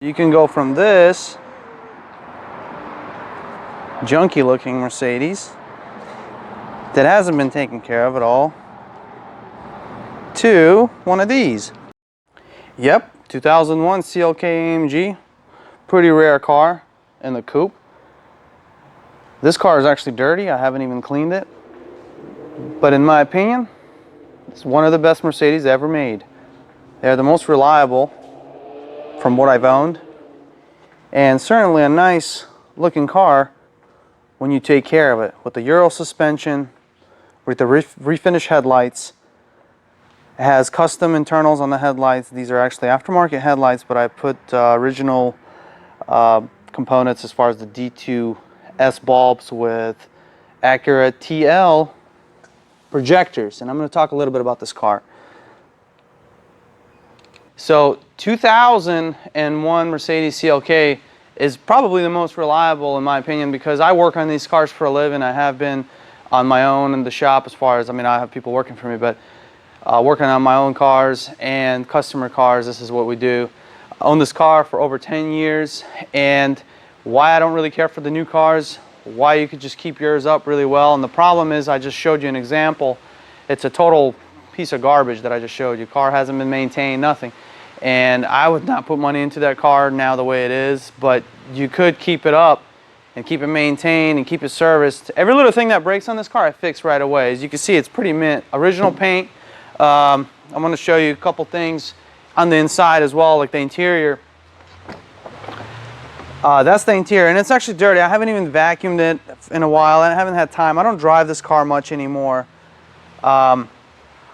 You can go from this junky looking Mercedes that hasn't been taken care of at all to one of these. Yep, 2001 CLK AMG, pretty rare car in the coupe. This car is actually dirty, I haven't even cleaned it, but in my opinion, it's one of the best Mercedes ever made. They're the most reliable from what I've owned, and certainly a nice looking car when you take care of it, with the Euro suspension, with the refinished headlights. It has custom internals on the headlights. These are actually aftermarket headlights, but I put original components as far as the D2S bulbs with accurate TL projectors. And I'm going to talk a little bit about this car. So 2001 Mercedes CLK is probably the most reliable in my opinion, because I work on these cars for a living. I have been on my own in the shop, as far as, I mean, I have people working for me, but working on my own cars and customer cars, this is what we do. I own this car for over 10 years, and why I don't really care for the new cars, why you could just keep yours up really well. And the problem is, I just showed you an example. It's a total piece of garbage that I just showed you. Car hasn't been maintained, nothing. And I would not put money into that car now the way it is, but you could keep it up and keep it maintained and keep it serviced. Every little thing that breaks on this car I fix right away. As you can see, it's pretty mint. Original paint. I'm going to show you a couple things on the inside as well, like the interior. That's the interior, and it's actually dirty. I haven't even vacuumed it in a while. I haven't had time. I don't drive this car much anymore.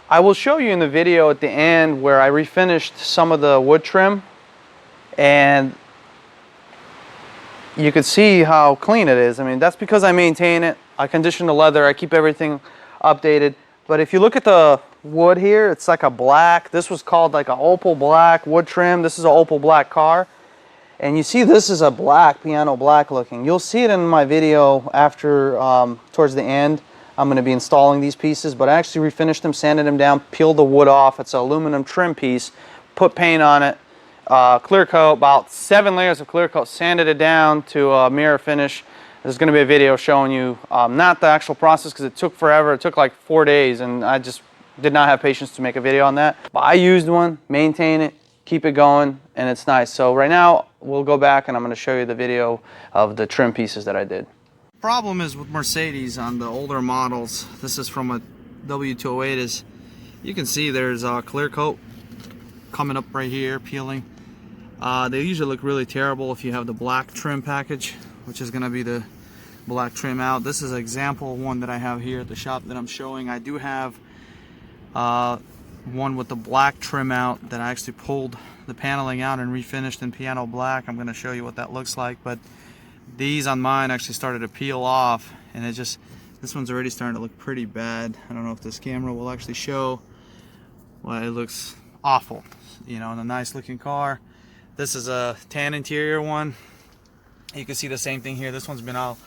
I will show you in the video at the end where I refinished some of the wood trim, and you can see how clean it is. I mean, that's because I maintain it. I condition the leather. I keep everything updated. But if you look at the wood here, it's like a black. This was called like an opal black wood trim. This is an opal black car. And you see this is a black, piano black looking. You'll see it in my video after, towards the end. I'm going to be installing these pieces, but I actually refinished them, sanded them down, peeled the wood off. It's an aluminum trim piece, put paint on it, clear coat, about 7 layers of clear coat, sanded it down to a mirror finish. There's going to be a video showing you, not the actual process, because it took forever. It took like 4 days, and I just did not have patience to make a video on that. But I used one, maintain it, keep it going, and it's nice. So right now, we'll go back and I'm going to show you the video of the trim pieces that I did. Problem is with Mercedes on the older models, this is from a W208, is you can see there's a clear coat coming up right here, peeling. They usually look really terrible if you have the black trim package, which is going to be the black trim out. This is an example one that I have here at the shop that I'm showing. I do have one with the black trim out that I actually pulled the paneling out and refinished in piano black. I'm going to show you what that looks like, but these on mine actually started to peel off, and this one's already starting to look pretty bad. I don't know if this camera will actually show. Well, it looks awful, you know, in a nice looking car. This is a tan interior one. You can see the same thing here. This one's been out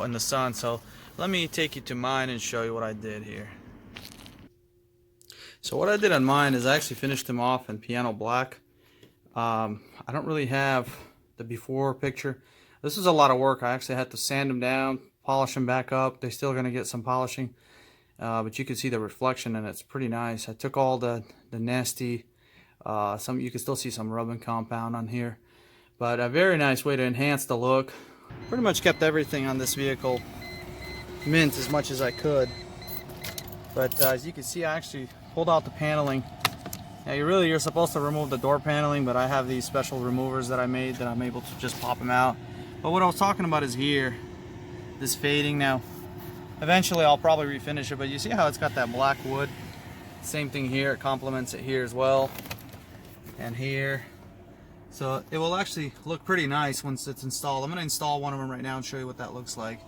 in the sun. So let me take you to mine and show you what I did here. So what I did on mine is I actually finished them off in piano black. I don't really have the before picture. This is a lot of work. I actually had to sand them down, polish them back up. They're still going to get some polishing, but you can see the reflection, and it's pretty nice. I took all the nasty, you can still see some rubbing compound on here, but a very nice way to enhance the look. Pretty much kept everything on this vehicle mint as much as I could, but as you can see, I actually pulled out the paneling. Now you're supposed to remove the door paneling, but I have these special removers that I made that I'm able to just pop them out. But what I was talking about is here, this fading. Now eventually I'll probably refinish it, but you see how it's got that black wood? Same thing here, it complements it here as well, and here. So it will actually look pretty nice once it's installed. I'm going to install one of them right now and show you what that looks like.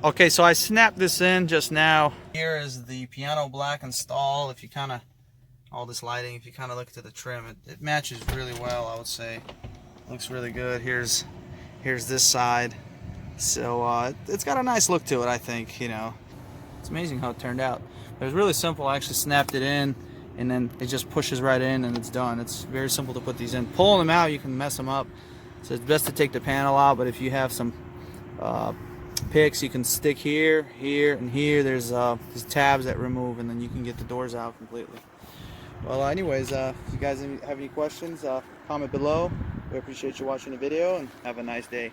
Okay, so I snapped this in just now. Here is the piano black install. If you kind of, all this lighting, if you kind of look to the trim, it matches really well, I would say. Looks really good. Here's this side. So it's got a nice look to it, I think, you know. It's amazing how it turned out. It was really simple. I actually snapped it in and then it just pushes right in and it's done. It's very simple to put these in. Pulling them out, you can mess them up, so it's best to take the panel out. But if you have some picks, you can stick here, here, and here. There's these tabs that remove, and then you can get the doors out completely. Well, anyways, if you guys have any questions, comment below. We appreciate you watching the video, and have a nice day.